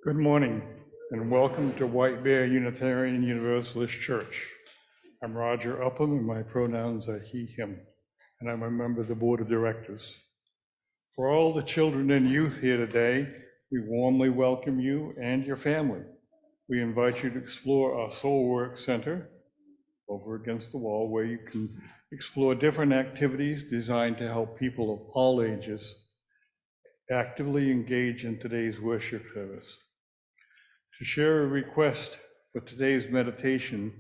Good morning and welcome to White Bear Unitarian Universalist Church. I'm Roger Upham and my pronouns are he, him, and I'm a member of the Board of Directors. For all the children and youth here today, we warmly welcome you and your family. We invite you to explore our Soul Work Center over against the wall, where you can explore different activities designed to help people of all ages actively engage in today's worship service. To share a request for today's meditation,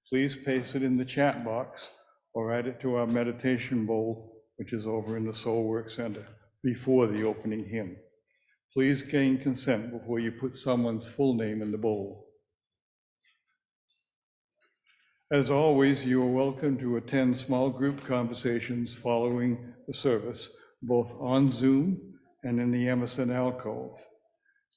please paste it in the chat box or add it to our meditation bowl, which is over in the Soul Work Center, before the opening hymn. Please gain consent before you put someone's full name in the bowl. As always, you are welcome to attend small group conversations following the service, both on Zoom and in the Emerson alcove.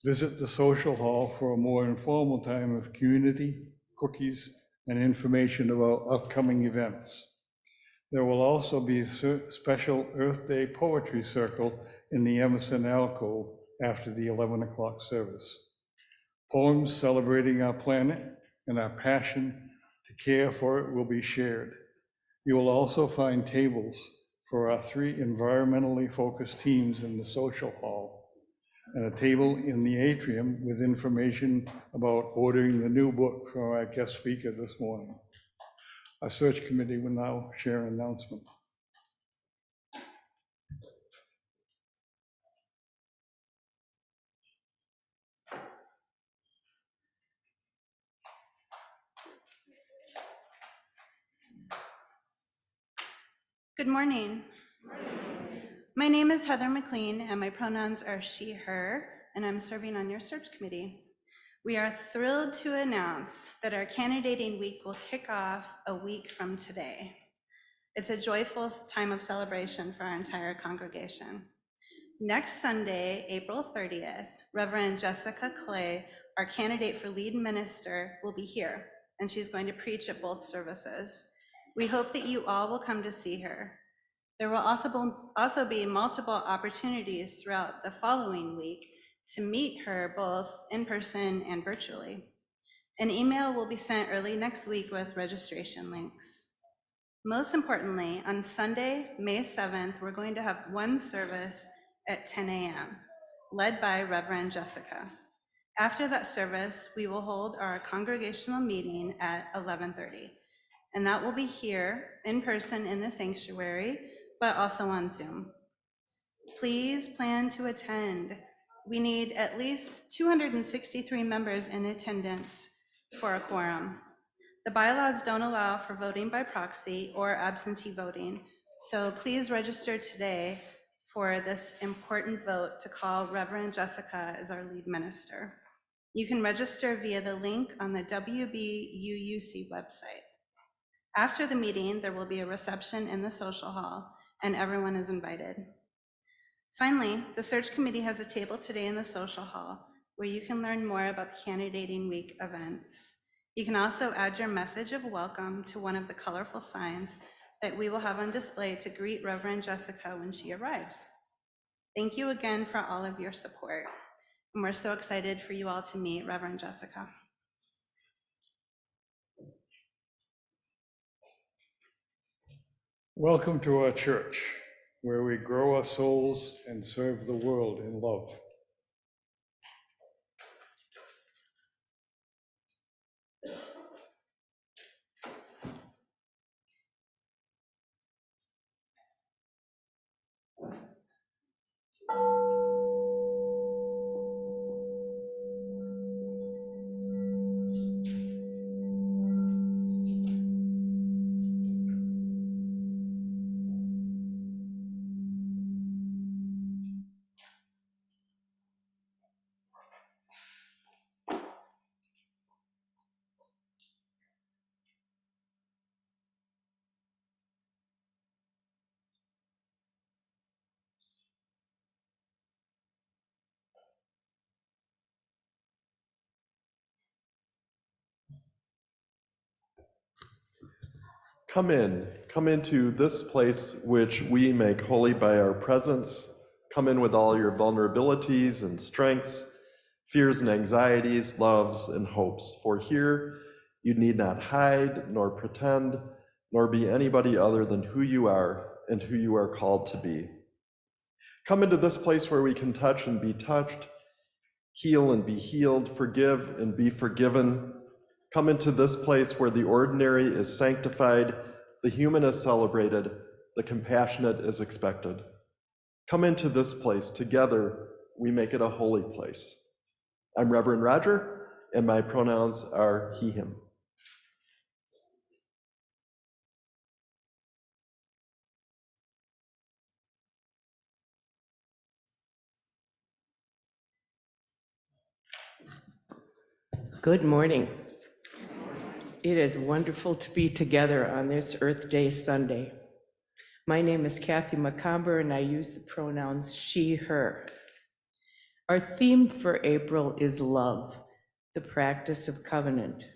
Visit the social hall for a more informal time of community, cookies, and information about upcoming events. There will also be a special Earth Day Poetry Circle in the Emerson alcove after the 11 o'clock service. Poems celebrating our planet and our passion to care for it will be shared. You will also find tables for our 3 environmentally focused teams in the social hall, and a table in the atrium with information about ordering the new book from our guest speaker this morning. Our search committee will now share an announcement. Good morning. My name is Heather McLean and my pronouns are she, her, and I'm serving on your search committee. We are thrilled to announce that our candidating week will kick off a week from today. It's a joyful time of celebration for our entire congregation. Next Sunday, April 30th, Reverend Jessica Clay, our candidate for lead minister, will be here, and she's going to preach at both services. We hope that you all will come to see her. There will also be multiple opportunities throughout the following week to meet her both in person and virtually. An email will be sent early next week with registration links. Most importantly, on Sunday, May 7th, we're going to have one service at 10 a.m., led by Reverend Jessica. After that service, we will hold our congregational meeting at 11:30, and that will be here in person in the sanctuary, but also on Zoom. Please plan to attend. We need at least 263 members in attendance for a quorum. The bylaws don't allow for voting by proxy or absentee voting, so please register today for this important vote to call Reverend Jessica as our lead minister. You can register via the link on the WBUUC website. After the meeting, there will be a reception in the social hall, and everyone is invited. Finally, the search committee has a table today in the social hall where you can learn more about the candidating week events. You can also add your message of welcome to one of the colorful signs that we will have on display to greet Reverend Jessica when she arrives. Thank you again for all of your support, and we're so excited for you all to meet Reverend Jessica. Welcome to our church, where we grow our souls and serve the world in love. Come into this place which we make holy by our presence. Come in with all your vulnerabilities and strengths, fears and anxieties, loves and hopes. For here you need not hide, nor pretend, nor be anybody other than who you are and who you are called to be. Come into this place where we can touch and be touched, heal and be healed, forgive and be forgiven. Come into this place where the ordinary is sanctified, the human is celebrated, the compassionate is expected. Come into this place. Together, we make it a holy place. I'm Reverend Roger, and my pronouns are he, him. Good morning. It is wonderful to be together on this Earth Day Sunday. My name is Kathy Macomber, and I use the pronouns she, her. Our theme for April is love, the practice of covenant.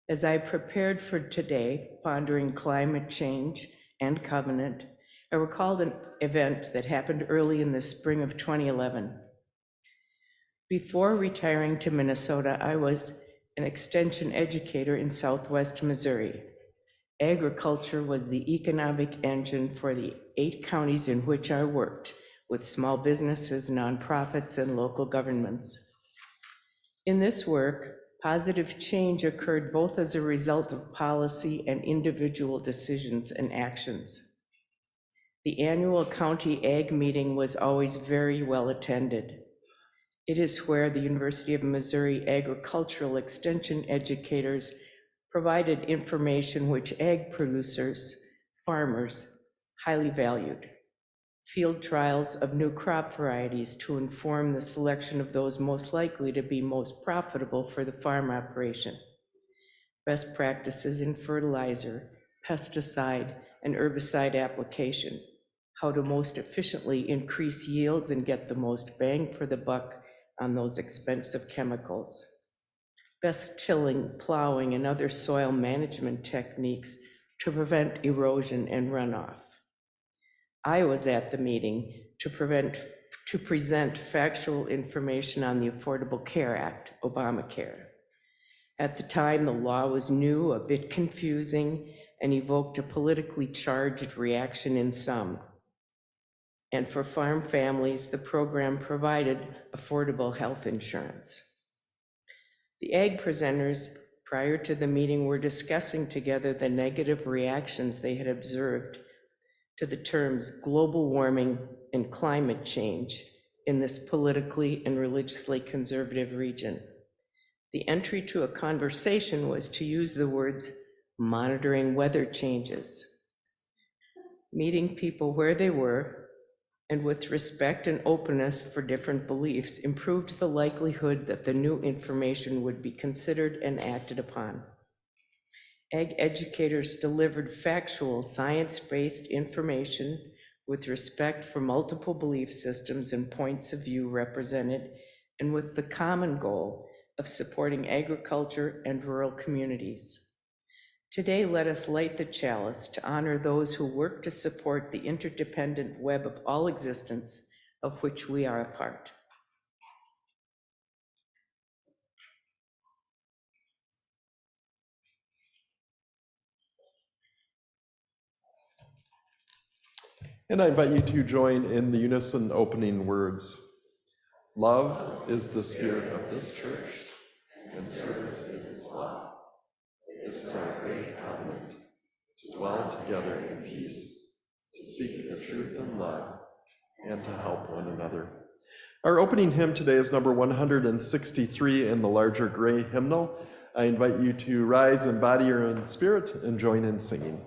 As I prepared for today, pondering climate change and covenant, I recalled an event that happened early in the spring of 2011. Before retiring to Minnesota, I was an extension educator in Southwest Missouri. Agriculture was the economic engine for the 8 counties in which I worked, with small businesses, nonprofits, and local governments. In this work, positive change occurred both as a result of policy and individual decisions and actions. The annual county ag meeting was always very well attended. It is where the University of Missouri agricultural extension educators provided information which ag producers, farmers, highly valued. Field trials of new crop varieties to inform the selection of those most likely to be most profitable for the farm operation. Best practices in fertilizer, pesticide, and herbicide application. How to most efficiently increase yields and get the most bang for the buck on those expensive chemicals. Best tilling, plowing, and other soil management techniques to prevent erosion and runoff. I was at the meeting to present factual information on the Affordable Care Act, Obamacare. At the time, the law was new, a bit confusing, and evoked a politically charged reaction in some. And for farm families, the program provided affordable health insurance. The ag presenters prior to the meeting were discussing together the negative reactions they had observed to the terms global warming and climate change in this politically and religiously conservative region. The entry to a conversation was to use the words monitoring weather changes, meeting people where they were, and with respect and openness for different beliefs, improved the likelihood that the new information would be considered and acted upon. Ag educators delivered factual, science-based information with respect for multiple belief systems and points of view represented, and with the common goal of supporting agriculture and rural communities. Today, let us light the chalice to honor those who work to support the interdependent web of all existence of which we are a part. And I invite you to join in the unison opening words. Love is the spirit of this church, and service is its law. This is our great covenant, to dwell together in peace, to seek the truth and love, and to help one another. Our opening hymn today is number 163 in the larger gray hymnal. I invite you to rise in body or in spirit and join in singing.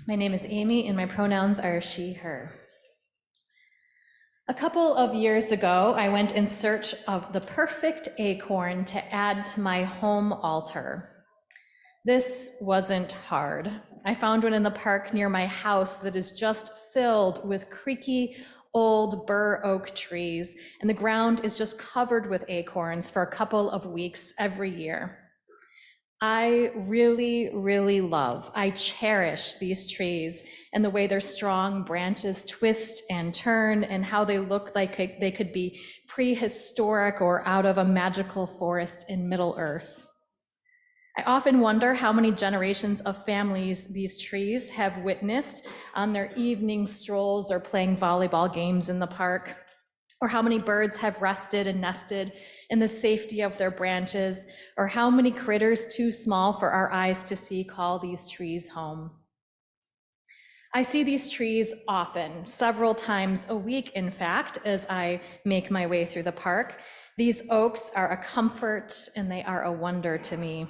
My name is Amy, and my pronouns are she, her. A couple of years ago, I went in search of the perfect acorn to add to my home altar. This wasn't hard. I found one in the park near my house that is just filled with creaky old bur oak trees, and the ground is just covered with acorns for a couple of weeks every year. I cherish these trees and the way their strong branches twist and turn and how they look like they could be prehistoric or out of a magical forest in Middle Earth. I often wonder how many generations of families these trees have witnessed on their evening strolls or playing volleyball games in the park, or how many birds have rested and nested in the safety of their branches, or how many critters too small for our eyes to see call these trees home. I see these trees often, several times a week, in fact, as I make my way through the park. These oaks are a comfort and they are a wonder to me.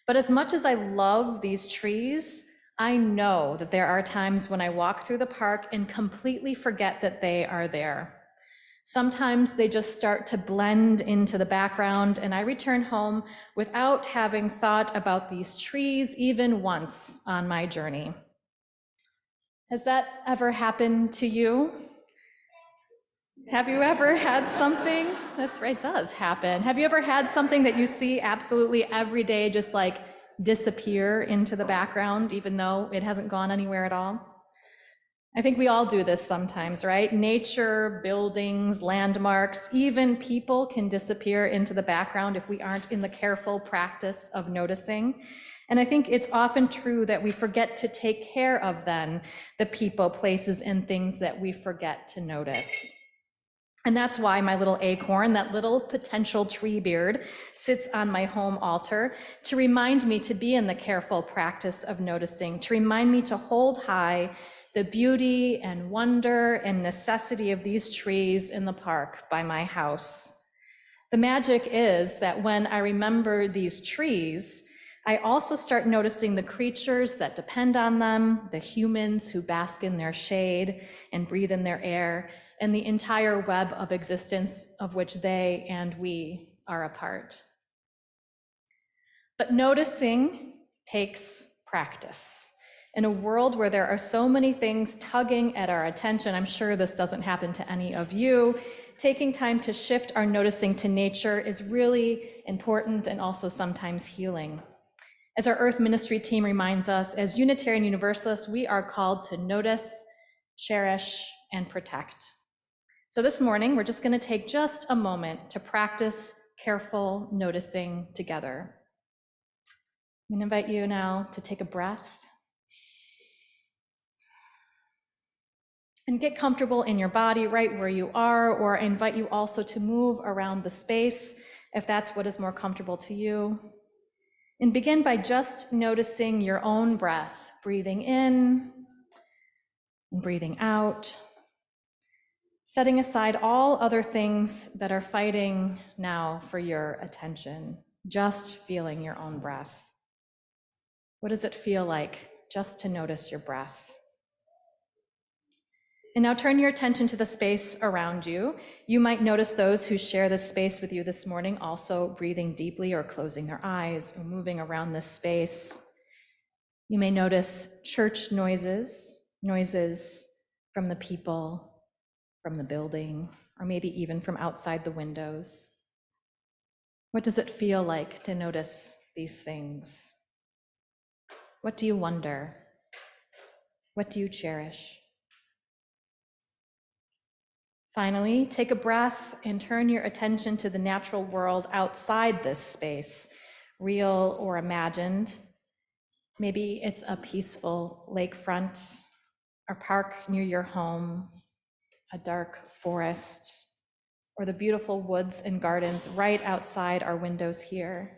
But as much as I love these trees, I know that there are times when I walk through the park and completely forget that they are there. Sometimes they just start to blend into the background, and I return home without having thought about these trees even once on my journey. Has that ever happened to you? Have you ever had something? That's right, it does happen. Have you ever had something that you see absolutely every day just like disappear into the background, even though it hasn't gone anywhere at all? I think we all do this sometimes, right? Nature, buildings, landmarks, even people can disappear into the background if we aren't in the careful practice of noticing. And I think it's often true that we forget to take care of then the people, places, and things that we forget to notice. And that's why my little acorn, that little potential tree beard, sits on my home altar to remind me to be in the careful practice of noticing, to remind me to hold high the beauty and wonder and necessity of these trees in the park by my house. The magic is that when I remember these trees, I also start noticing the creatures that depend on them, the humans who bask in their shade and breathe in their air, and the entire web of existence of which they and we are a part. But noticing takes practice. In a world where there are so many things tugging at our attention, I'm sure this doesn't happen to any of you, taking time to shift our noticing to nature is really important and also sometimes healing. As our Earth Ministry team reminds us, as Unitarian Universalists, we are called to notice, cherish, and protect. So this morning, we're just going to take just a moment to practice careful noticing together. I'm going to invite you now to take a breath and get comfortable in your body right where you are, or I invite you also to move around the space if that's what is more comfortable to you. And begin by just noticing your own breath, breathing in and breathing out, setting aside all other things that are fighting now for your attention, just feeling your own breath. What does it feel like just to notice your breath? And now turn your attention to the space around you. You might notice those who share this space with you this morning also breathing deeply or closing their eyes or moving around this space. You may notice church noises from the people, from the building, or maybe even from outside the windows. What does it feel like to notice these things? What do you wonder? What do you cherish? Finally, take a breath and turn your attention to the natural world outside this space, real or imagined. Maybe it's a peaceful lakefront, a park near your home, a dark forest, or the beautiful woods and gardens right outside our windows here.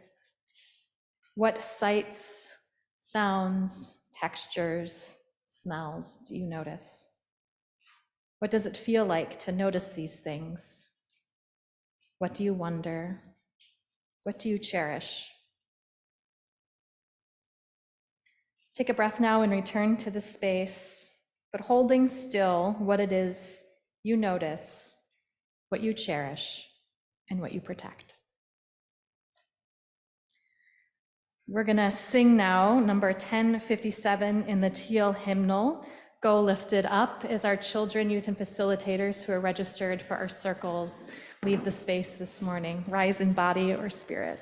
What sights, sounds, textures, smells do you notice? What does it feel like to notice these things? What do you wonder? What do you cherish? Take a breath now and return to the space, but holding still what it is you notice, what you cherish, and what you protect. We're gonna sing now number 1057 in the teal hymnal, Go Lifted Up, as our children, youth, and facilitators who are registered for our circles leave the space this morning. Rise in body or spirit.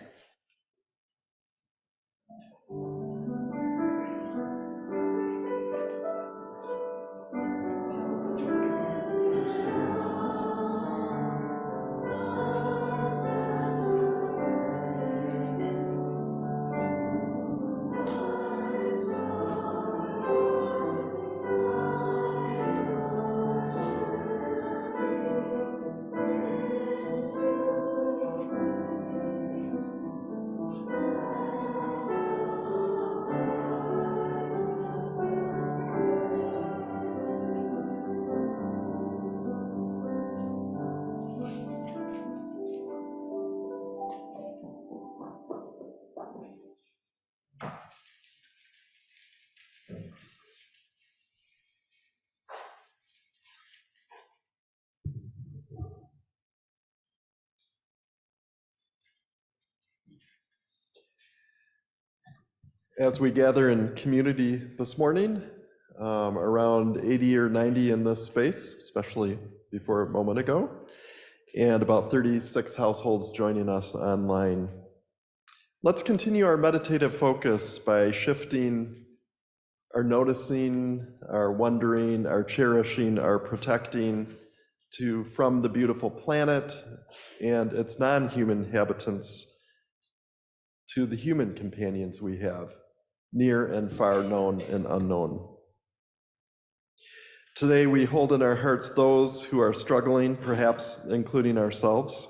As we gather in community this morning, around 80 or 90 in this space, especially before a moment ago, and about 36 households joining us online. Let's continue our meditative focus by shifting our noticing, our wondering, our cherishing, our protecting from the beautiful planet and its non-human inhabitants to the human companions we have, near and far, known and unknown. Today we hold in our hearts those who are struggling, perhaps including ourselves.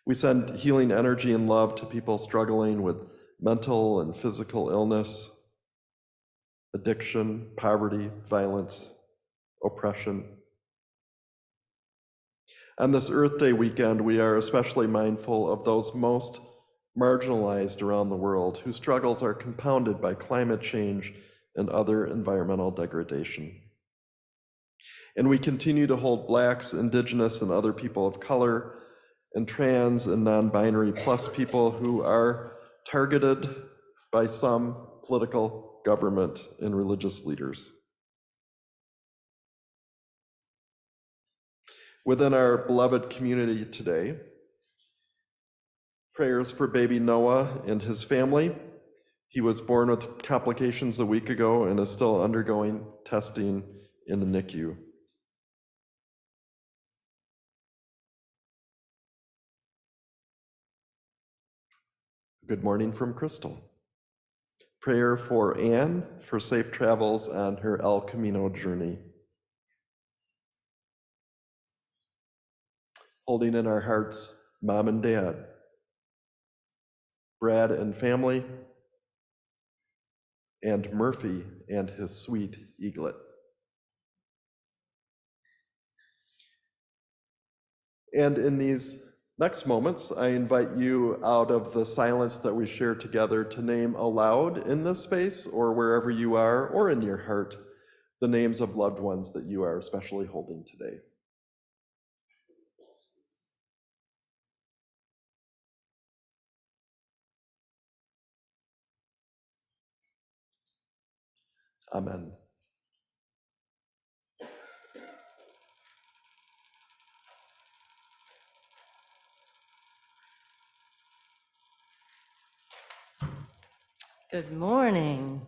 We send healing energy and love to people struggling with mental and physical illness, addiction, poverty, violence, oppression. On this Earth Day weekend, we are especially mindful of those most marginalized around the world, whose struggles are compounded by climate change and other environmental degradation. And we continue to hold Blacks, Indigenous, and other people of color, and trans and non-binary plus people who are targeted by some political, government, and religious leaders. Within our beloved community today, prayers for baby Noah and his family. He was born with complications a week ago and is still undergoing testing in the NICU. Good morning from Crystal. Prayer for Anne for safe travels on her El Camino journey. Holding in our hearts Mom and Dad, Brad and family, and Murphy and his sweet eaglet. And in these next moments, I invite you out of the silence that we share together to name aloud in this space or wherever you are, or in your heart, the names of loved ones that you are especially holding today. Amen. Good morning.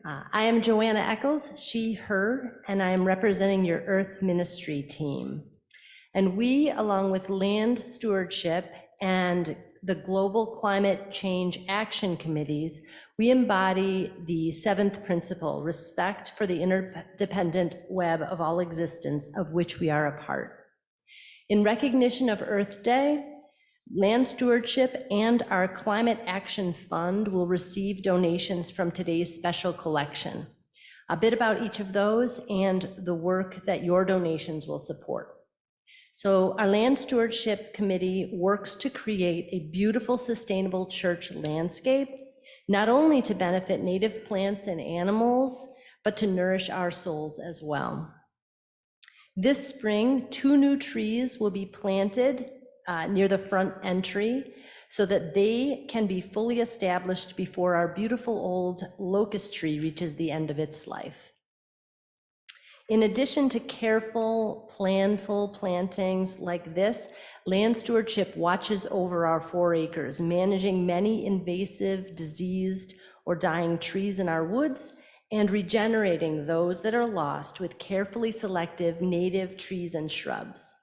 I am Joanna Eccles, she, her, and I am representing your Earth Ministry team. And we, along with Land Stewardship and the Global Climate Change Action Committees, we embody the seventh principle, respect for the interdependent web of all existence of which we are a part. In recognition of Earth Day, Land Stewardship and our Climate Action Fund will receive donations from today's special collection. A bit about each of those and the work that your donations will support. So our Land Stewardship Committee works to create a beautiful, sustainable church landscape not only to benefit native plants and animals, but to nourish our souls as well. This spring, 2 new trees will be planted near the front entry so that they can be fully established before our beautiful old locust tree reaches the end of its life. In addition to careful, planful plantings like this, land stewardship watches over our 4 acres, managing many invasive, diseased, or dying trees in our woods and regenerating those that are lost with carefully selective native trees and shrubs.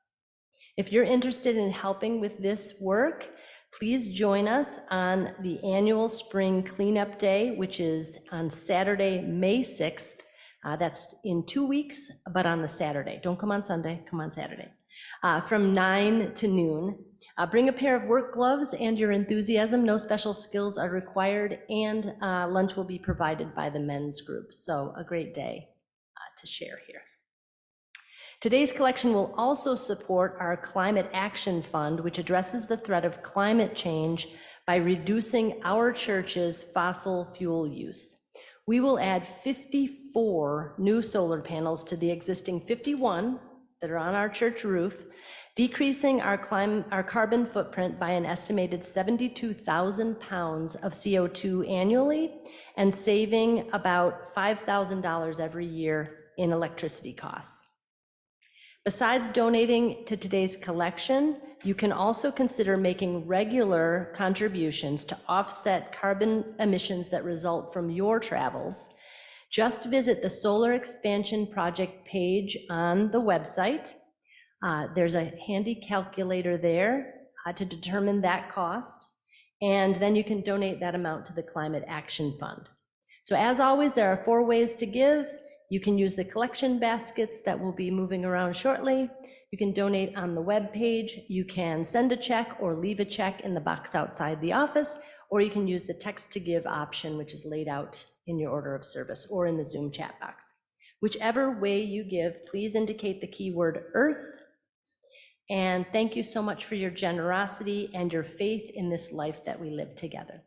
If you're interested in helping with this work, please join us on the annual Spring Cleanup Day, which is on Saturday, May 6th. That's in 2 weeks, but on the Saturday. Don't come on Sunday, come on Saturday. From 9 to noon. Bring a pair of work gloves and your enthusiasm. No special skills are required, and lunch will be provided by the men's group. So a great day to share here. Today's collection will also support our Climate Action Fund, which addresses the threat of climate change by reducing our church's fossil fuel use. We will add 54 new solar panels to the existing 51 that are on our church roof, decreasing our carbon footprint by an estimated 72,000 pounds of CO2 annually, and saving about $5,000 every year in electricity costs. Besides donating to today's collection, you can also consider making regular contributions to offset carbon emissions that result from your travels. Just visit the Solar Expansion Project page on the website. There's a handy calculator there to determine that cost, and then you can donate that amount to the Climate Action Fund. So as always, there are 4 ways to give. You can use the collection baskets that will be moving around shortly. You can donate on the web page. You can send a check or leave a check in the box outside the office, or you can use the text to give option, which is laid out in your order of service or in the Zoom chat box. Whichever way you give, please indicate the keyword earth. And thank you so much for your generosity and your faith in this life that we live together.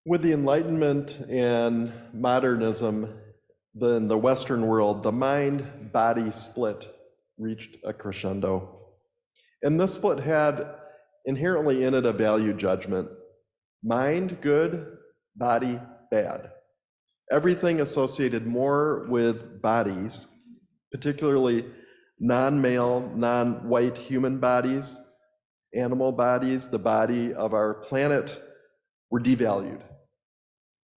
With the Enlightenment and modernism in the Western world, the mind-body split reached a crescendo. And this split had inherently in it a value judgment. Mind, good; body, bad. Everything associated more with bodies, particularly non-male, non-white human bodies, animal bodies, the body of our planet, were devalued.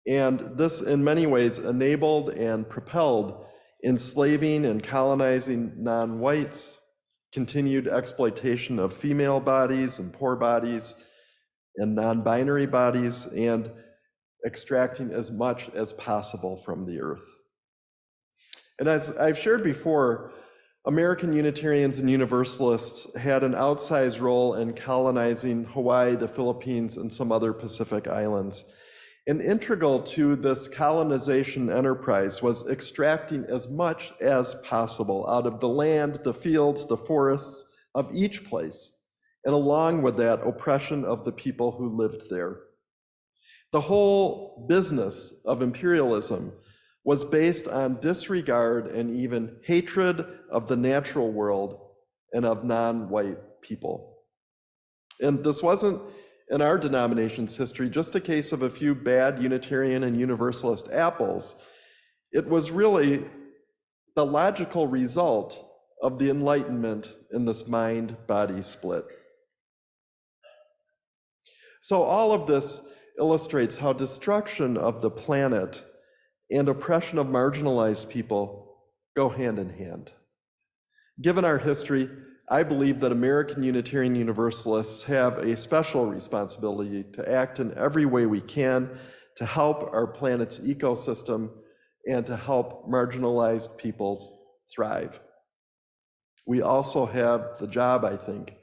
And this, in many ways, enabled and propelled enslaving and colonizing non-whites, continued exploitation of female bodies and poor bodies and non-binary bodies, and extracting as much as possible from the earth. And as I've shared before, American Unitarians and Universalists had an outsized role in colonizing Hawaii, the Philippines, and some other Pacific islands. And integral to this colonization enterprise was extracting as much as possible out of the land, the fields, the forests of each place, and along with that, oppression of the people who lived there. The whole business of imperialism was based on disregard and even hatred of the natural world and of non-white people. And this wasn't, in our denomination's history, just a case of a few bad Unitarian and Universalist apples. It was really the logical result of the Enlightenment in this mind-body split. So all of this illustrates how destruction of the planet and oppression of marginalized people go hand in hand. Given our history, I believe that American Unitarian Universalists have a special responsibility to act in every way we can to help our planet's ecosystem and to help marginalized peoples thrive. We also have the job, I think,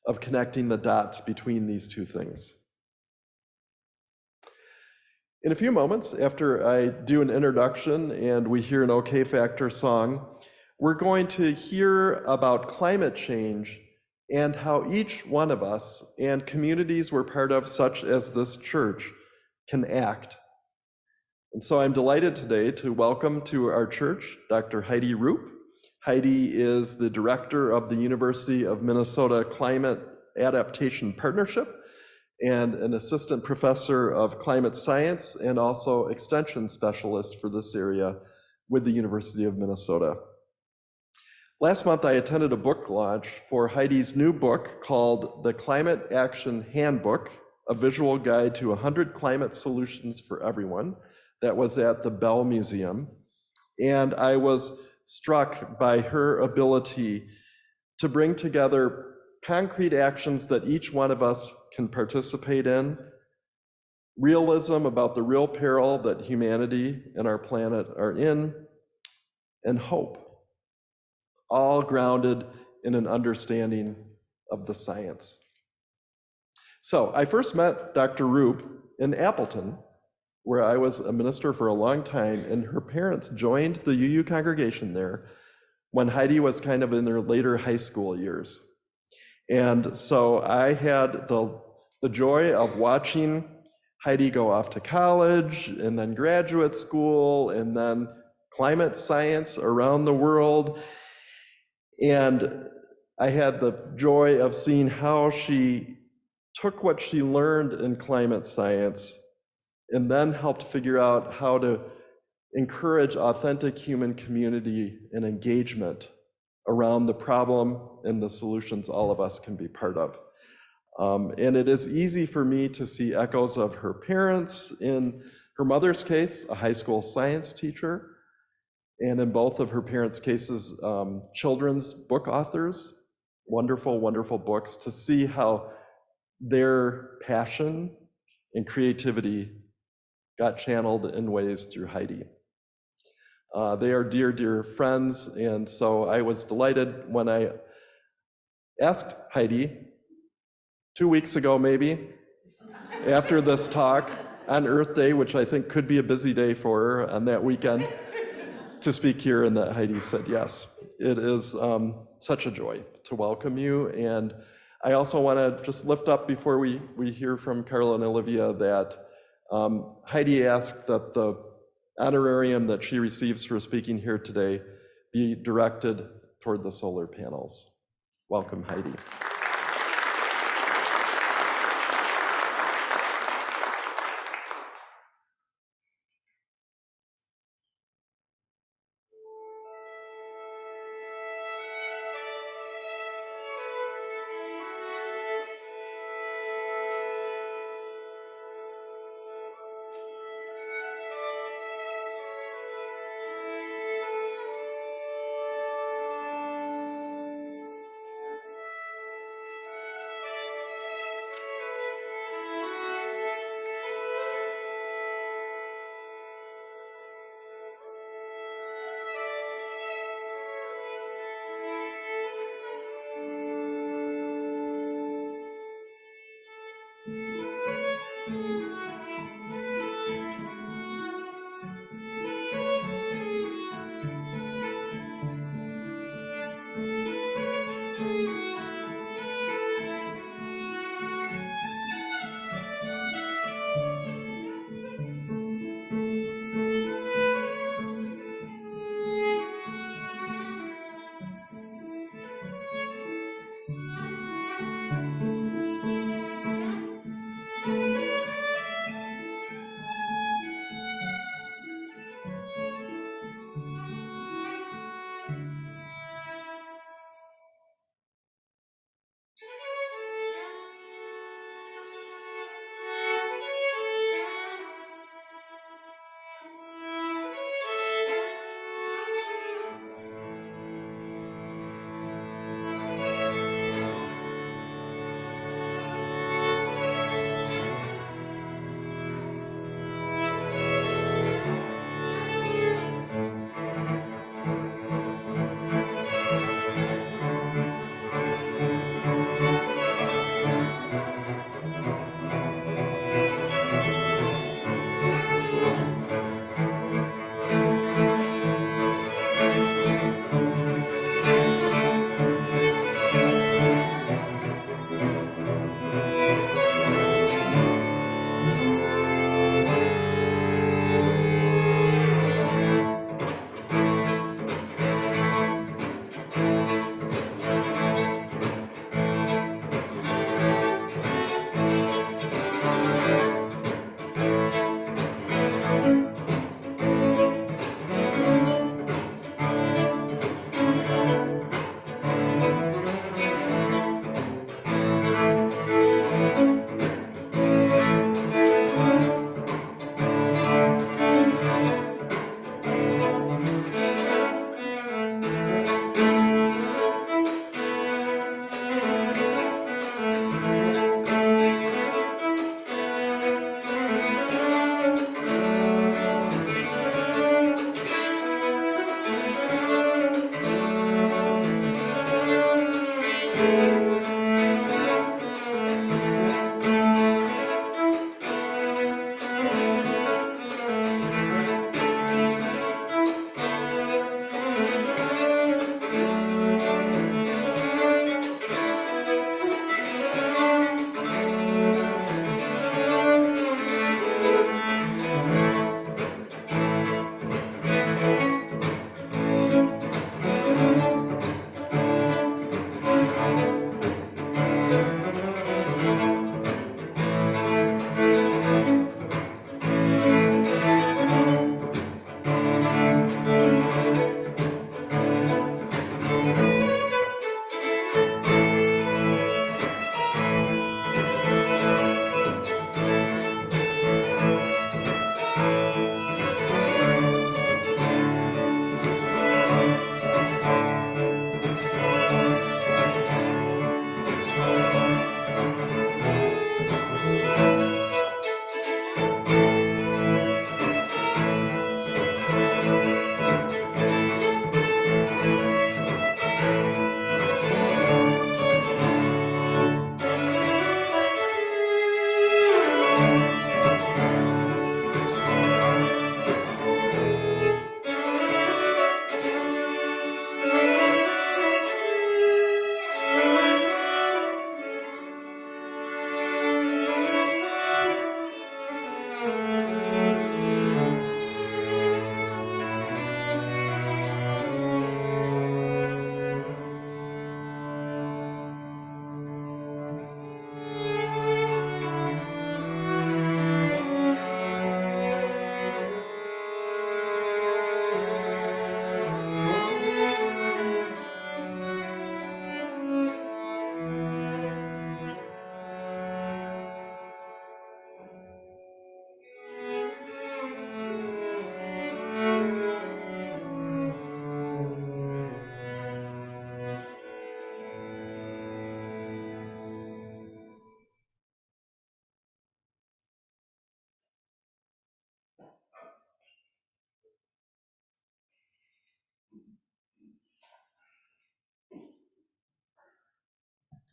of connecting the dots between these two things. In a few moments, after I do an introduction and we hear an OK Factor song, we're going to hear about climate change and how each one of us and communities we're part of, such as this church, can act. And so I'm delighted today to welcome to our church Dr. Heidi Roop. Heidi is the director of the University of Minnesota Climate Adaptation Partnership and an assistant professor of climate science and also extension specialist for this area with the University of Minnesota. Last month, I attended a book launch for Heidi's new book called The Climate Action Handbook, a visual guide to 100 climate solutions for everyone. That was at the Bell Museum. And I was struck by her ability to bring together concrete actions that each one of us can participate in, realism about the real peril that humanity and our planet are in, and hope, all grounded in an understanding of the science. So I first met Dr. Roop in Appleton, where I was a minister for a long time, and her parents joined the UU congregation there when Heidi was kind of in her later high school years. And so I had the joy of watching Heidi go off to college and then graduate school and then climate science around the world. And I had the joy of seeing how she took what she learned in climate science and then helped figure out how to encourage authentic human community and engagement around the problem and the solutions all of us can be part of. And it is easy for me to see echoes of her parents, in her mother's case, a high school science teacher, and in both of her parents' cases, children's book authors, wonderful, wonderful books, to see how their passion and creativity got channeled in ways through Heidi. They are dear, dear friends, and so I was delighted when I asked Heidi 2 weeks ago, maybe, after this talk on Earth Day, which I think could be a busy day for her on that weekend, to speak here, and that Heidi said yes. It is such a joy to welcome you, and I also want to just lift up before we hear from Carla and Olivia that Heidi asked that the honorarium that she receives for speaking here today be directed toward the solar panels. Welcome, Heidi.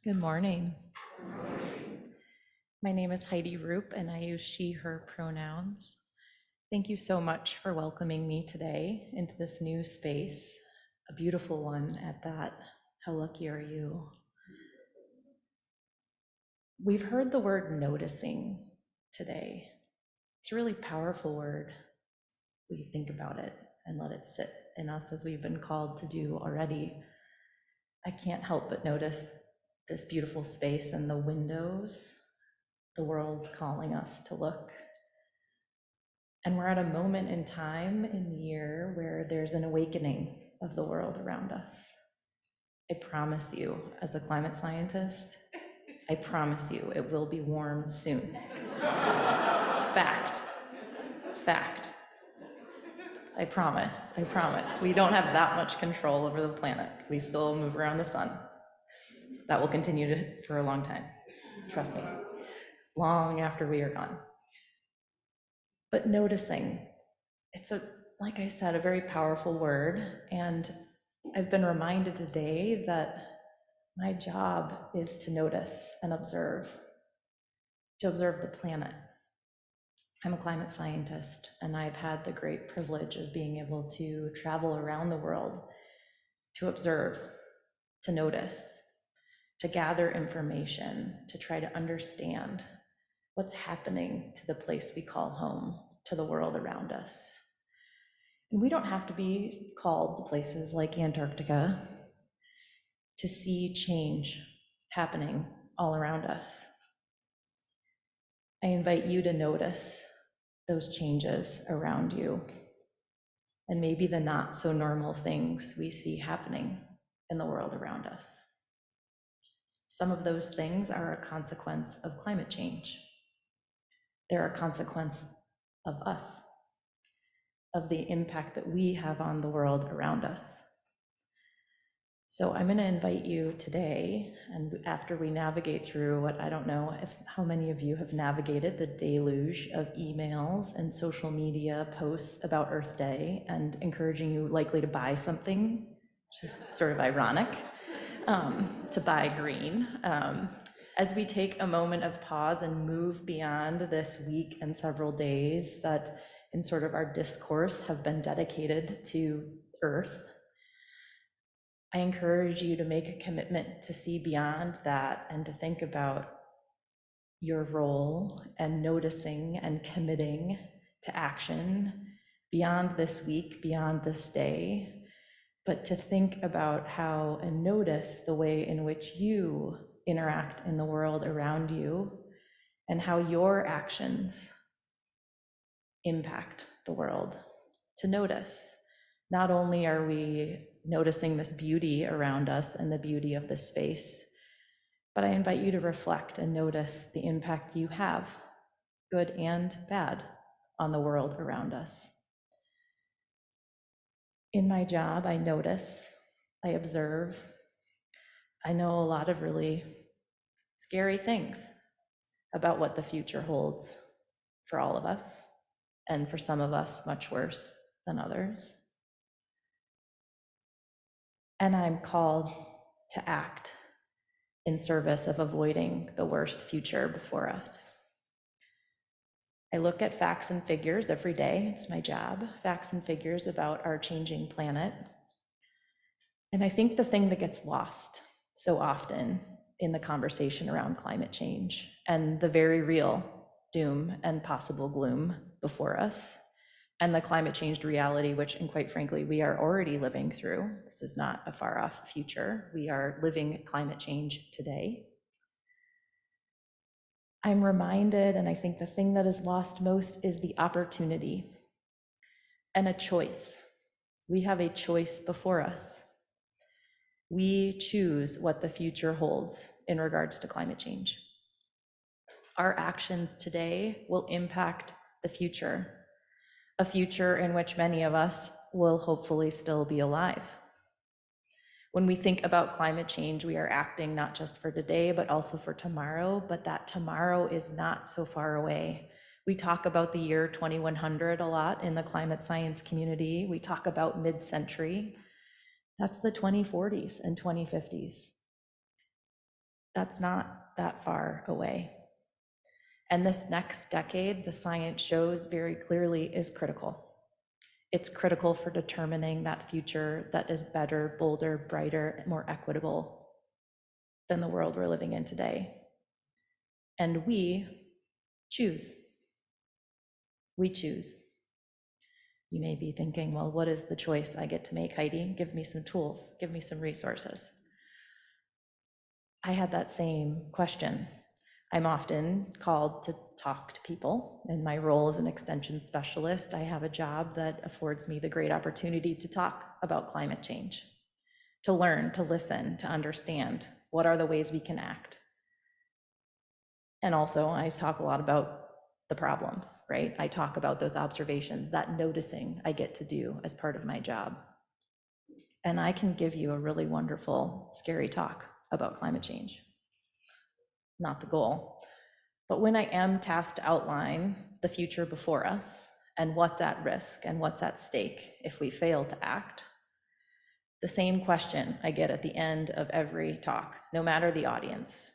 Good morning. My name is Heidi Roop, and I use she, her pronouns. Thank you so much for welcoming me today into this new space, a beautiful one at that. How lucky are you? We've heard the word noticing today. It's a really powerful word. We think about it and let it sit in us as we've been called to do already. I can't help but notice this beautiful space and the windows. The world's calling us to look. And we're at a moment in time in the year where there's an awakening of the world around us. I promise you, as a climate scientist, I promise you it will be warm soon. Fact. I promise. We don't have that much control over the planet. We still move around the sun. That will continue for a long time. Trust me. Long after we are gone. But noticing, it's like I said, a very powerful word. And I've been reminded today that my job is to notice and observe, to observe the planet. I'm a climate scientist, and I've had the great privilege of being able to travel around the world to observe, to notice, to gather information, to try to understand what's happening to the place we call home, to the world around us. And we don't have to be called to places like Antarctica to see change happening all around us. I invite you to notice those changes around you and maybe the not so normal things we see happening in the world around us. Some of those things are a consequence of climate change. They're a consequence of us, of the impact that we have on the world around us. So I'm going to invite you today, and after we navigate through what I don't know how many of you have navigated the deluge of emails and social media posts about Earth Day and encouraging you likely to buy something, which is sort of ironic, to buy green. As we take a moment of pause and move beyond this week and several days that in sort of our discourse have been dedicated to Earth, I encourage you to make a commitment to see beyond that and to think about your role and noticing and committing to action beyond this week, beyond this day, but to think about how and notice the way in which you interact in the world around you and how your actions impact the world. To notice, not only are we noticing this beauty around us and the beauty of this space, but I invite you to reflect and notice the impact you have, good and bad, on the world around us. In my job, I notice, I observe, I know a lot of really scary things about what the future holds for all of us, and for some of us, much worse than others. And I'm called to act in service of avoiding the worst future before us. I look at facts and figures every day. It's my job, facts and figures about our changing planet. And I think the thing that gets lost so often in the conversation around climate change and the very real doom and possible gloom before us, and the climate changed reality, which, and quite frankly, we are already living through. This is not a far off future. We are living climate change today. I'm reminded, and I think the thing that is lost most is the opportunity and a choice. We have a choice before us. We choose what the future holds in regards to climate change. Our actions today will impact the future. A future in which many of us will hopefully still be alive. When we think about climate change, we are acting not just for today, but also for tomorrow, but that tomorrow is not so far away. We talk about the year 2100 a lot in the climate science community. We talk about mid-century. That's the 2040s and 2050s. That's not that far away. And this next decade, the science shows very clearly, is critical. It's critical for determining that future that is better, bolder, brighter, more equitable than the world we're living in today. And we choose. We choose. You may be thinking, well, what is the choice I get to make, Heidi? Give me some tools, give me some resources. I had that same question. I'm often called to talk to people. In my role as an extension specialist, I have a job that affords me the great opportunity to talk about climate change, to learn, to listen, to understand what are the ways we can act. And also, I talk a lot about the problems, right? I talk about those observations, that noticing I get to do as part of my job. And I can give you a really wonderful, scary talk about climate change. Not the goal. But when I am tasked to outline the future before us and what's at risk and what's at stake if we fail to act, the same question I get at the end of every talk, no matter the audience.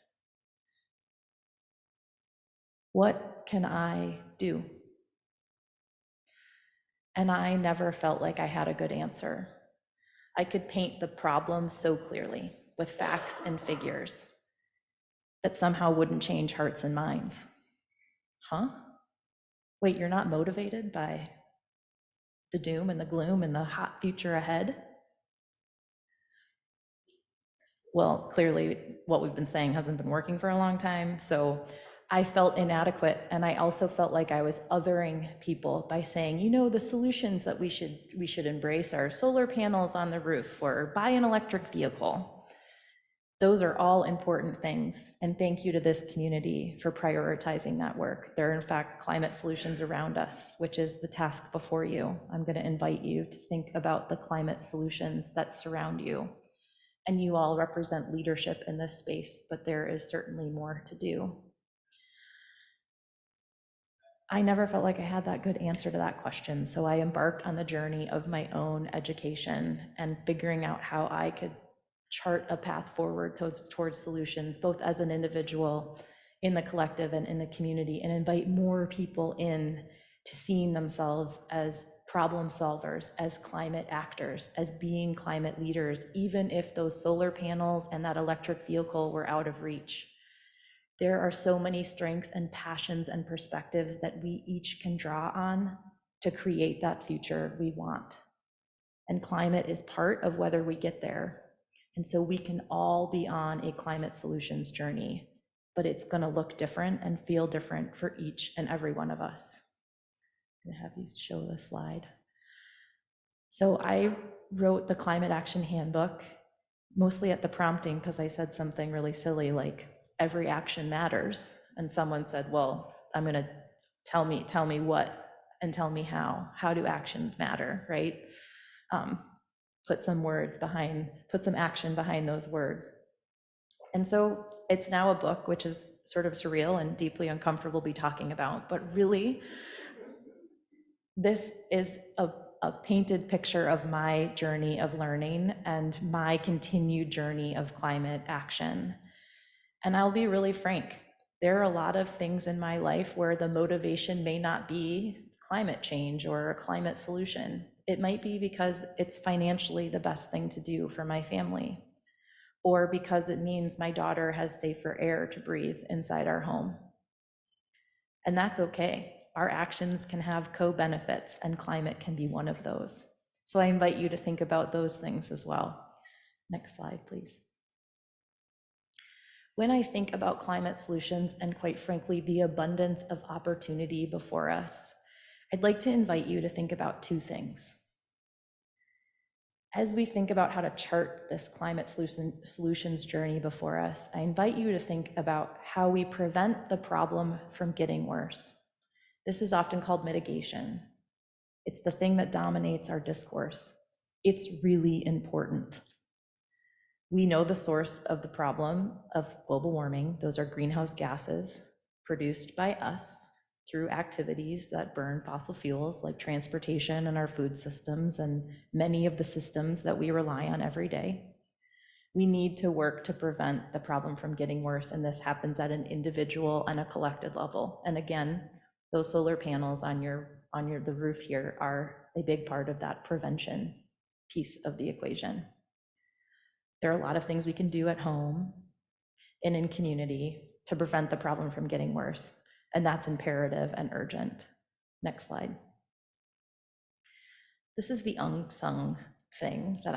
What can I do? And I never felt like I had a good answer. I could paint the problem so clearly with facts and figures that somehow wouldn't change hearts and minds. Huh? Wait, you're not motivated by the doom and the gloom and the hot future ahead? Well, clearly what we've been saying hasn't been working for a long time, so I felt inadequate, and I also felt like I was othering people by saying, you know, the solutions that we should embrace are solar panels on the roof or buy an electric vehicle. Those are all important things, and thank you to this community for prioritizing that work. There are in fact climate solutions around us, which is the task before you. I'm going to invite you to think about the climate solutions that surround you. And you all represent leadership in this space, but there is certainly more to do. I never felt like I had that good answer to that question, so I embarked on the journey of my own education and figuring out how I could chart a path forward towards solutions, both as an individual, in the collective, and in the community, and invite more people in to seeing themselves as problem solvers, as climate actors, as being climate leaders, even if those solar panels and that electric vehicle were out of reach. There are so many strengths and passions and perspectives that we each can draw on to create that future we want. And climate is part of whether we get there. And so we can all be on a climate solutions journey, but it's going to look different and feel different for each and every one of us. I'm going to have you show the slide. So I wrote the Climate Action Handbook, mostly at the prompting because I said something really silly like, every action matters. And someone said, well, I'm going to tell me what and tell me how. How do actions matter, right? Put some action behind those words. And so it's now a book, which is sort of surreal and deeply uncomfortable to be talking about, but really, this is a painted picture of my journey of learning and my continued journey of climate action. And I'll be really frank, there are a lot of things in my life where the motivation may not be climate change or a climate solution. It might be because it's financially the best thing to do for my family, or because it means my daughter has safer air to breathe inside our home. And that's okay. Our actions can have co-benefits, and climate can be one of those. So I invite you to think about those things as well. Next slide, please. When I think about climate solutions and, quite frankly, the abundance of opportunity before us, I'd like to invite you to think about two things. As we think about how to chart this climate solutions journey before us, I invite you to think about how we prevent the problem from getting worse. This is often called mitigation. It's the thing that dominates our discourse. It's really important. We know the source of the problem of global warming. Those are greenhouse gases produced by us through activities that burn fossil fuels like transportation and our food systems and many of the systems that we rely on every day. We need to work to prevent the problem from getting worse, and this happens at an individual and a collective level. And again, those solar panels on the roof here are a big part of that prevention piece of the equation. There are a lot of things we can do at home and in community to prevent the problem from getting worse, and that's imperative and urgent. Next slide. This is the unsung thing that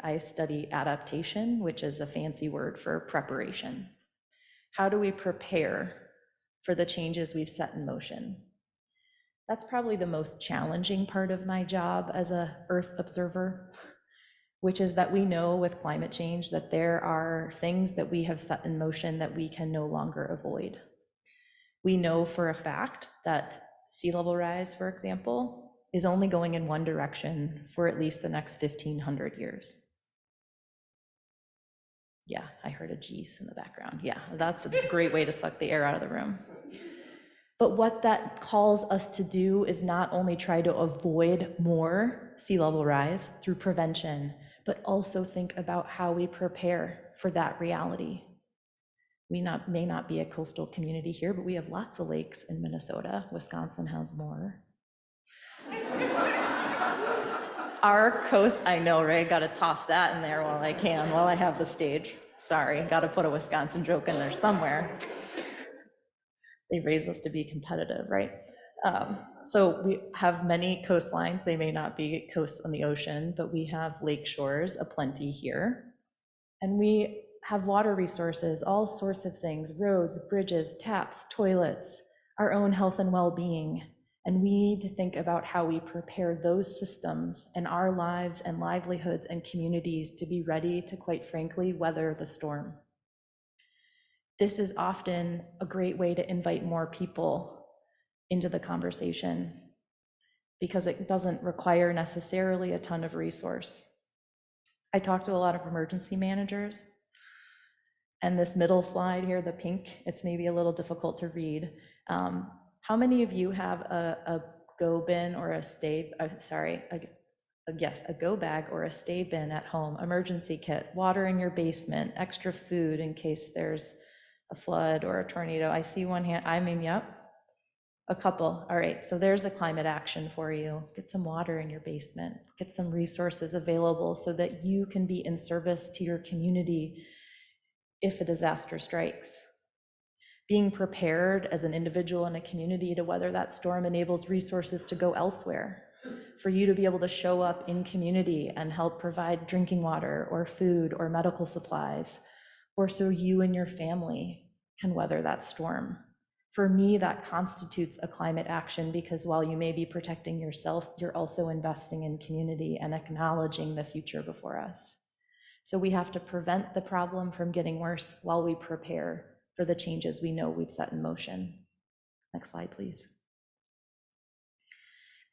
I study adaptation, which is a fancy word for preparation. How do we prepare for the changes we've set in motion? That's probably the most challenging part of my job as a Earth observer, which is that we know with climate change that there are things that we have set in motion that we can no longer avoid. We know for a fact that sea level rise, for example, is only going in one direction for at least the next 1,500 years. Yeah, I heard a geese in the background. Yeah, that's a great way to suck the air out of the room. But what that calls us to do is not only try to avoid more sea level rise through prevention, but also think about how we prepare for that reality. We may not be a coastal community here, but we have lots of lakes in Minnesota. Wisconsin has more. Our coast, I know, right? Got to toss that in there while I can, while I have the stage. Sorry, got to put a Wisconsin joke in there somewhere. They raised us to be competitive, right? So we have many coastlines. They may not be coasts on the ocean, but we have lake shores aplenty here. And we have water resources, all sorts of things, roads, bridges, taps, toilets, our own health and well-being. And we need to think about how we prepare those systems in our lives and livelihoods and communities to be ready to, quite frankly, weather the storm. This is often a great way to invite more people into the conversation because it doesn't require necessarily a ton of resource. I talk to a lot of emergency managers, and this middle slide here, the pink, it's maybe a little difficult to read. How many of you have a go bin or a stay, a go bag or a stay bin at home, emergency kit, water in your basement, extra food in case there's a flood or a tornado? I see one hand, yep, a couple. All right, so there's a climate action for you. Get some water in your basement, get some resources available so that you can be in service to your community if a disaster strikes. Being prepared as an individual in a community to weather that storm enables resources to go elsewhere, for you to be able to show up in community and help provide drinking water or food or medical supplies, or so you and your family can weather that storm. For me, that constitutes a climate action because while you may be protecting yourself, you're also investing in community and acknowledging the future before us. So we have to prevent the problem from getting worse while we prepare for the changes we know we've set in motion. Next slide, please.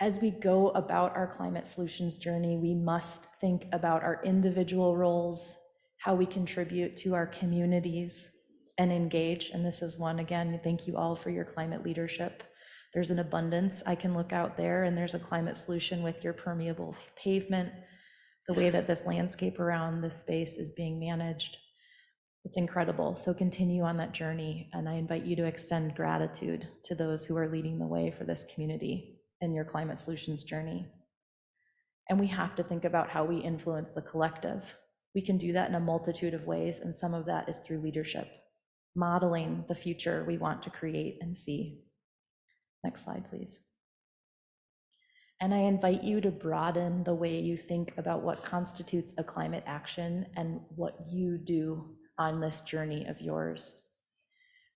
As we go about our climate solutions journey, we must think about our individual roles, how we contribute to our communities and engage. And this is one, again, thank you all for your climate leadership. There's an abundance. I can look out there and there's a climate solution with your permeable pavement, the way that this landscape around this space is being managed. It's incredible. So continue on that journey. And I invite you to extend gratitude to those who are leading the way for this community in your climate solutions journey. And we have to think about how we influence the collective. We can do that in a multitude of ways, and some of that is through leadership, modeling the future we want to create and see. Next slide, please. And I invite you to broaden the way you think about what constitutes a climate action and what you do on this journey of yours.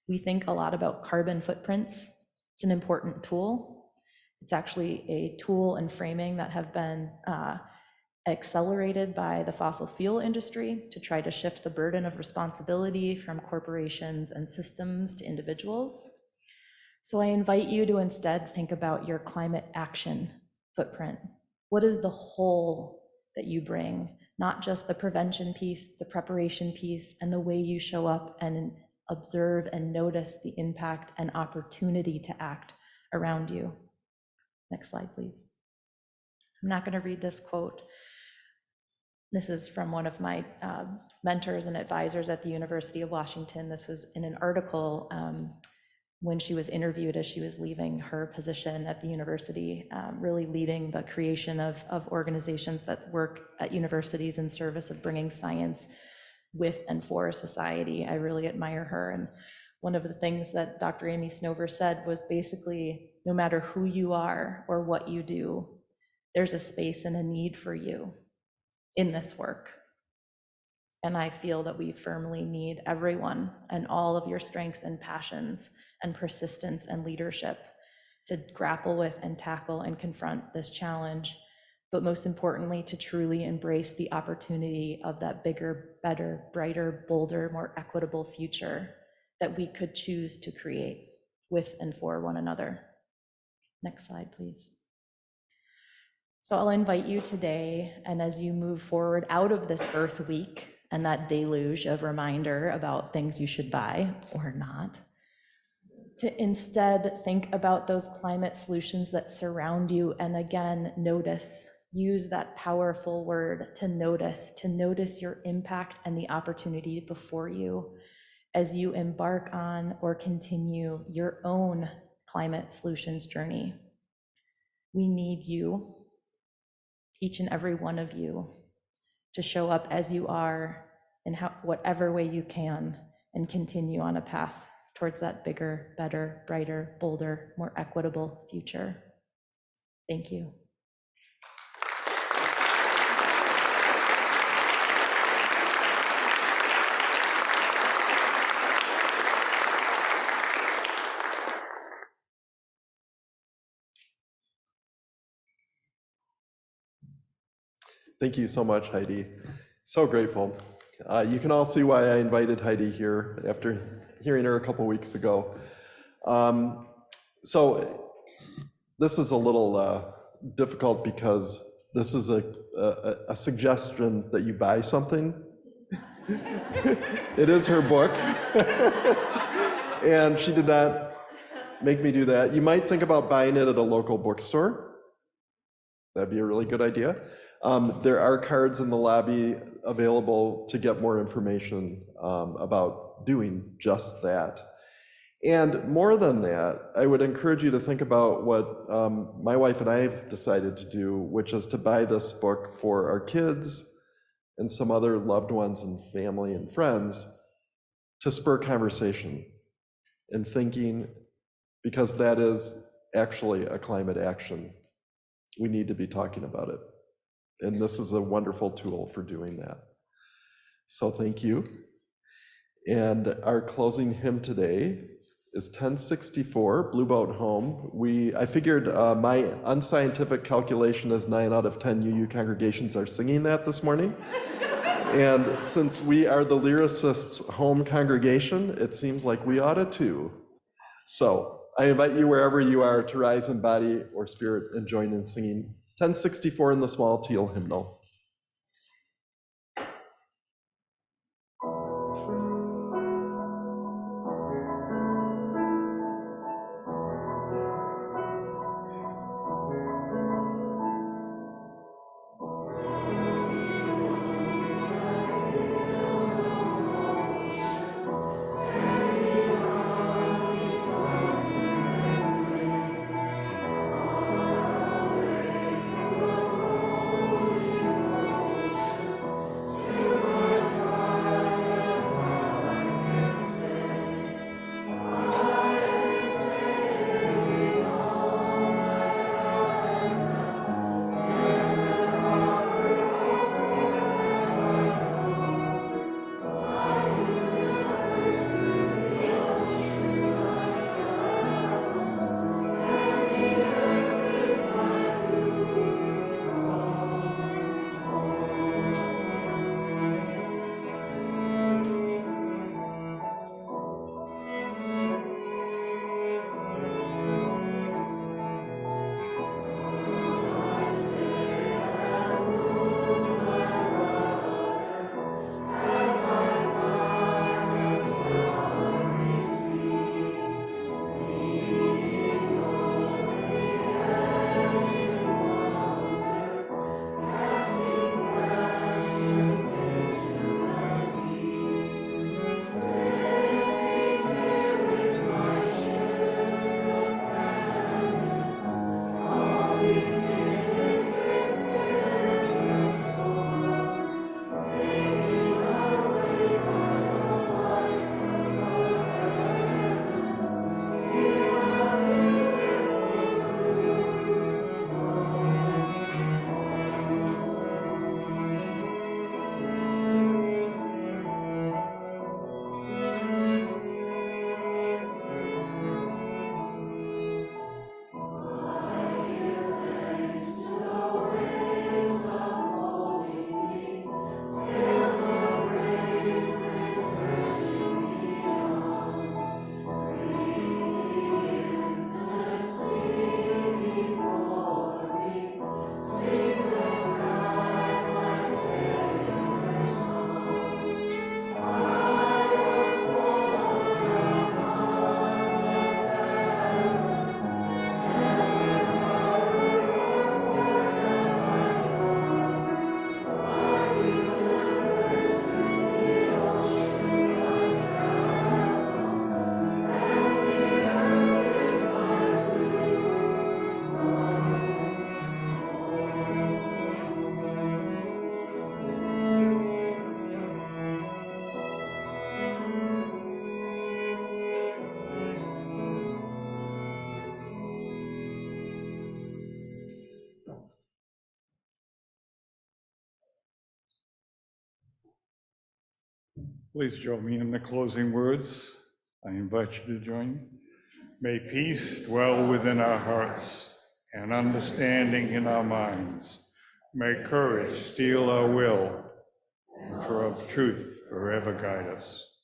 We think a lot about carbon footprints. It's an important tool. It's actually a tool and framing that have been accelerated by the fossil fuel industry to try to shift the burden of responsibility from corporations and systems to individuals. So I invite you to instead think about your climate action footprint. What is the whole that you bring? Not just the prevention piece, the preparation piece, and the way you show up and observe and notice the impact and opportunity to act around you. Next slide, please. I'm not going to read this quote, This is from one of my mentors and advisors at the University of Washington. This was in an article when she was interviewed as she was leaving her position at the university, really leading the creation of organizations that work at universities in service of bringing science with and for society. I really admire her. And one of the things that Dr. Amy Snover said was basically, no matter who you are or what you do, there's a space and a need for you in this work. And I feel that we firmly need everyone and all of your strengths and passions and persistence and leadership to grapple with and tackle and confront this challenge, but most importantly, to truly embrace the opportunity of that bigger, better, brighter, bolder, more equitable future that we could choose to create with and for one another. Next slide, please. So I'll invite you today, and as you move forward out of this Earth Week and that deluge of reminder about things you should buy or not, to instead think about those climate solutions that surround you, and again, notice. Use that powerful word to notice your impact and the opportunity before you as you embark on or continue your own climate solutions journey. We need you, each and every one of you, to show up as you are in whatever way you can and continue on a path towards that bigger, better, brighter, bolder, more equitable future. Thank you. Thank you so much, Heidi. So grateful. You can all see why I invited Heidi here after hearing her a couple weeks ago. So this is a little difficult because this is a suggestion that you buy something. It is her book, and she did not make me do that. You might think about buying it at a local bookstore. That'd be a really good idea. There are cards in the lobby available to get more information about doing just that. And more than that, I would encourage you to think about what my wife and I have decided to do, which is to buy this book for our kids and some other loved ones and family and friends to spur conversation and thinking, because that is actually a climate action. We need to be talking about it. And this is a wonderful tool for doing that. So thank you. And our closing hymn today is 1064, Blue Boat Home. I figured my unscientific calculation is 9 out of 10 UU congregations are singing that this morning. And since we are the Lyricists' home congregation, it seems like we ought to too. So I invite you wherever you are to rise in body or spirit and join in singing 1064 in the small teal hymnal. Please join me in the closing words. I invite you to join. May peace dwell within our hearts and understanding in our minds. May courage steel our will and truth forever guide us.